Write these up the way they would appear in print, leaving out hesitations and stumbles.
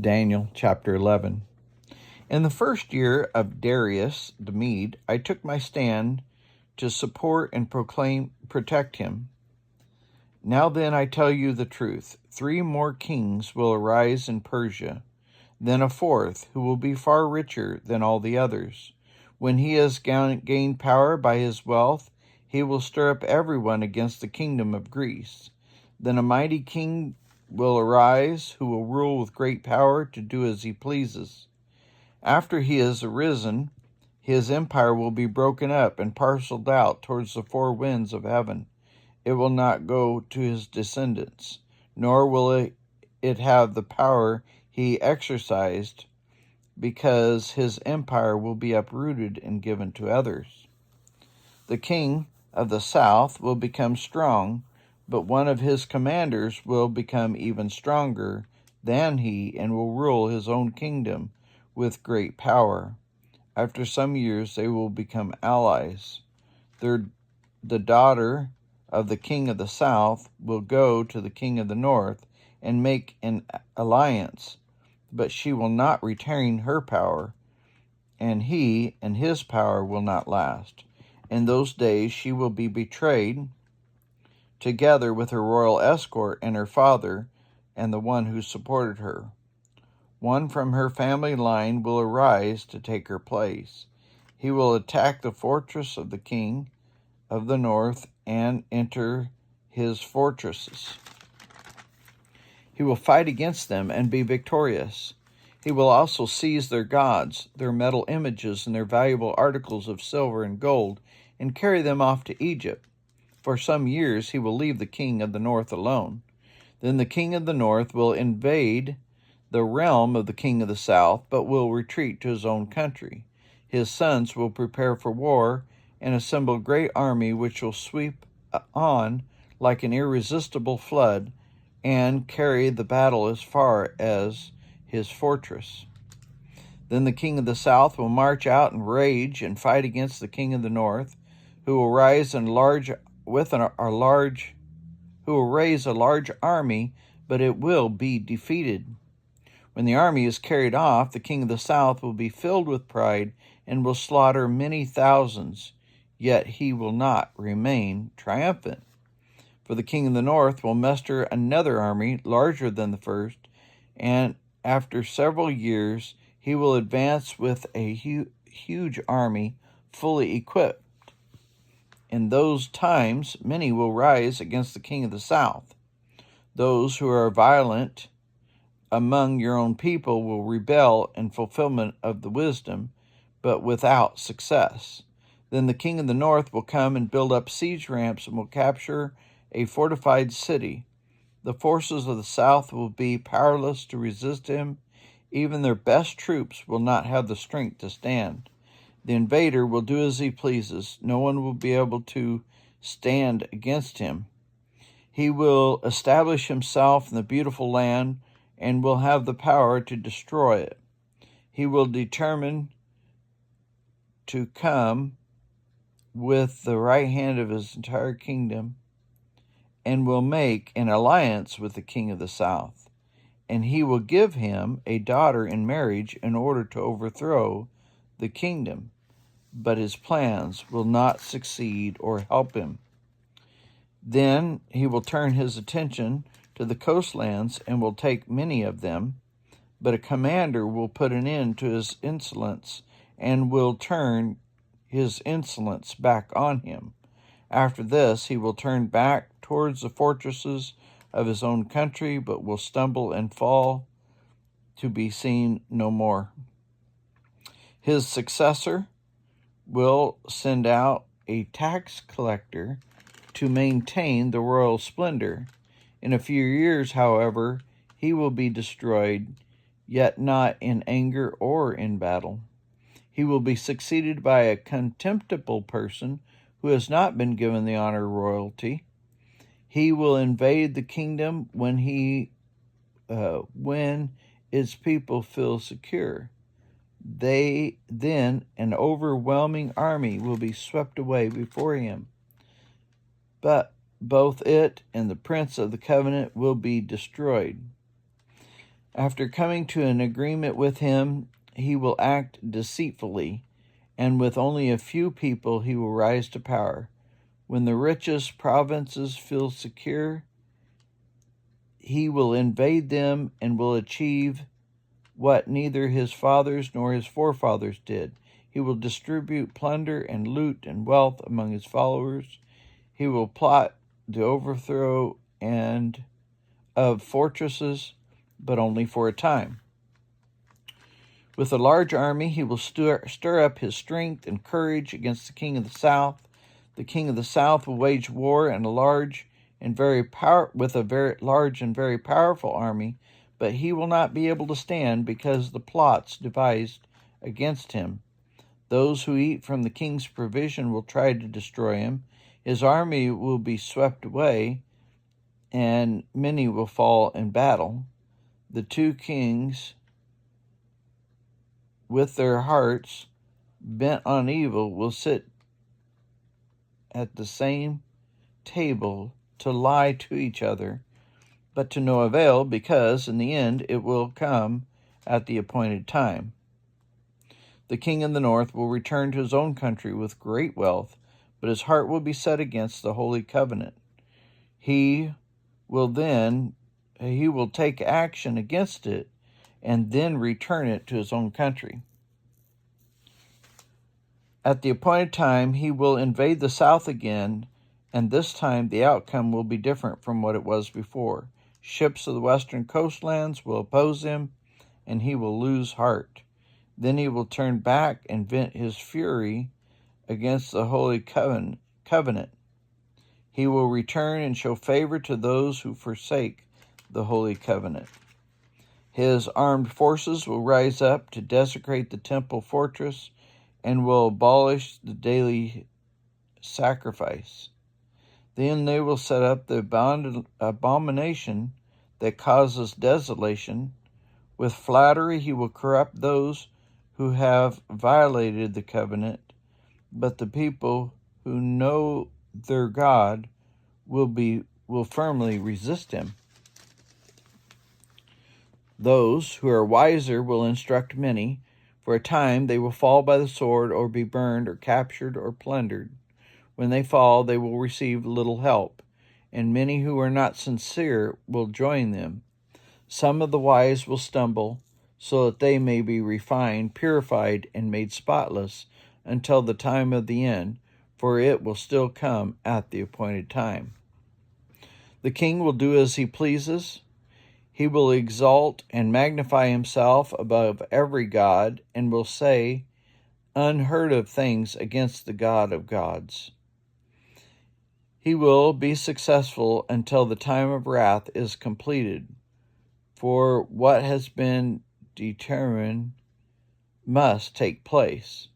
Daniel chapter 11. In the first year of Darius the Mede, I took my stand to support and protect him. Now then, I tell you the truth. 3 more kings will arise in Persia, then a 4th, who will be far richer than all the others. When he has gained power by his wealth, he will stir up everyone against the kingdom of Greece. Then a mighty king will arise, who will rule with great power to do as he pleases. After he has arisen, his empire will be broken up and parceled out towards the 4 winds of heaven. It will not go to his descendants, nor will it have the power he exercised, because his empire will be uprooted and given to others. The king of the south will become strong, but one of his commanders will become even stronger than he and will rule his own kingdom with great power. After some years, they will become allies. The daughter of the king of the south will go to the king of the north and make an alliance, but she will not retain her power, and he and his power will not last. In those days she will be betrayed, together with her royal escort and her father and the one who supported her. One from her family line will arise to take her place. He will attack the fortress of the king of the north and enter his fortresses. He will fight against them and be victorious. He will also seize their gods, their metal images, and their valuable articles of silver and gold, and carry them off to Egypt. For some years he will leave the king of the north alone. Then the king of the north will invade the realm of the king of the south, but will retreat to his own country. His sons will prepare for war and assemble a great army which will sweep on like an irresistible flood and carry the battle as far as his fortress. Then the king of the south will march out and rage and fight against the king of the north, who will raise a large army, but it will be defeated. When the army is carried off, the king of the south will be filled with pride and will slaughter many thousands, yet he will not remain triumphant. For the king of the north will muster another army larger than the first, and after several years he will advance with a huge army fully equipped. In those times, many will rise against the king of the south. Those who are violent among your own people will rebel in fulfillment of the wisdom, but without success. Then the king of the north will come and build up siege ramps and will capture a fortified city. The forces of the south will be powerless to resist him. Even their best troops will not have the strength to stand. The invader will do as he pleases. No one will be able to stand against him. He will establish himself in the beautiful land and will have the power to destroy it. He will determine to come with the right hand of his entire kingdom and will make an alliance with the king of the south. And he will give him a daughter in marriage in order to overthrow the kingdom, but his plans will not succeed or help him. Then he will turn his attention to the coastlands and will take many of them, but a commander will put an end to his insolence and will turn his insolence back on him. After this, he will turn back towards the fortresses of his own country, but will stumble and fall to be seen no more. His successor will send out a tax collector to maintain the royal splendor. In a few years, however, he will be destroyed, yet not in anger or in battle. He will be succeeded by a contemptible person who has not been given the honor of royalty. He will invade the kingdom when its people feel secure. Then an overwhelming army will be swept away before him. But both it and the prince of the covenant will be destroyed. After coming to an agreement with him, he will act deceitfully, and with only a few people he will rise to power. When the richest provinces feel secure, he will invade them and will achieve what neither his fathers nor his forefathers did. He will distribute plunder and loot and wealth among his followers. He will plot the overthrow of fortresses, but only for a time. With a large army, he will stir up his strength and courage against the king of the south. The king of the south will wage war with a very large and very powerful army, but he will not be able to stand because the plots devised against him. Those who eat from the king's provision will try to destroy him. His army will be swept away, and many will fall in battle. The two kings, with their hearts bent on evil, will sit at the same table to lie to each other, but to no avail, because in the end it will come at the appointed time. The king in the north will return to his own country with great wealth, but his heart will be set against the holy covenant. He will take action against it and then return it to his own country. At the appointed time, he will invade the south again, and this time the outcome will be different from what it was before. Ships of the western coastlands will oppose him, and he will lose heart. Then he will turn back and vent his fury against the holy covenant. He will return and show favor to those who forsake the holy covenant. His armed forces will rise up to desecrate the temple fortress and will abolish the daily sacrifice. Then they will set up the abomination that causes desolation. With flattery he will corrupt those who have violated the covenant, but the people who know their God will firmly resist him. Those who are wiser will instruct many. For a time they will fall by the sword, or be burned, or captured, or plundered. When they fall, they will receive little help, and many who are not sincere will join them. Some of the wise will stumble, so that they may be refined, purified, and made spotless until the time of the end, for it will still come at the appointed time. The king will do as he pleases. He will exalt and magnify himself above every god, and will say unheard of things against the God of gods. He will be successful until the time of wrath is completed, for what has been determined must take place.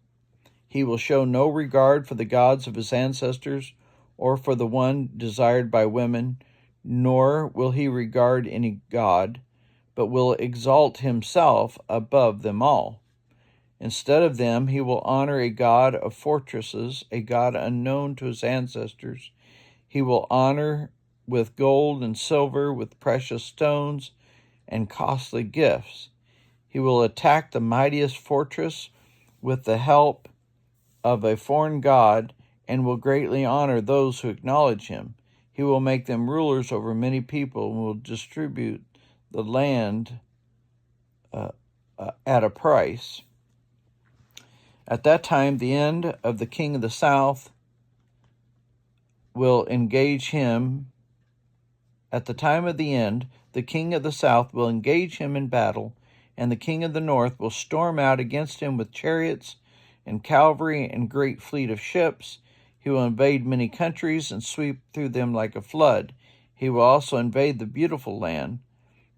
He will show no regard for the gods of his ancestors or for the one desired by women, nor will he regard any god, but will exalt himself above them all. Instead of them, he will honor a god of fortresses, a god unknown to his ancestors. He will honor with gold and silver, with precious stones and costly gifts. He will attack the mightiest fortress with the help of a foreign god, and will greatly honor those who acknowledge him. He will make them rulers over many people, and will distribute the land at a price. At that time, the end of the king of the south will engage him. At the time of the end, the king of the south will engage him in battle, and the king of the north will storm out against him with chariots and cavalry and great fleet of ships. He will invade many countries and sweep through them like a flood. He will also invade the beautiful land.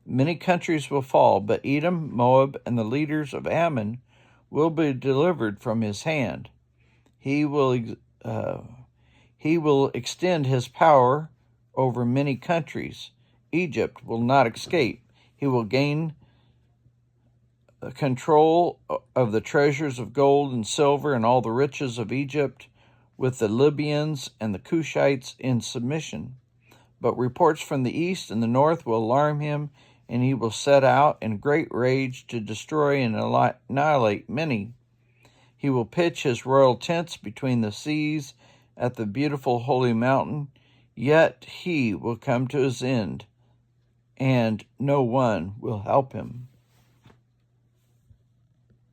Many countries will fall, but Edom, Moab, and the leaders of Ammon will be delivered from his hand. He will extend his power over many countries. Egypt will not escape. He will gain control of the treasures of gold and silver and all the riches of Egypt, with the Libyans and the Cushites in submission. But reports from the east and the north will alarm him, and he will set out in great rage to destroy and annihilate many. He will pitch his royal tents between the seas at the beautiful holy mountain, yet he will come to his end, and no one will help him.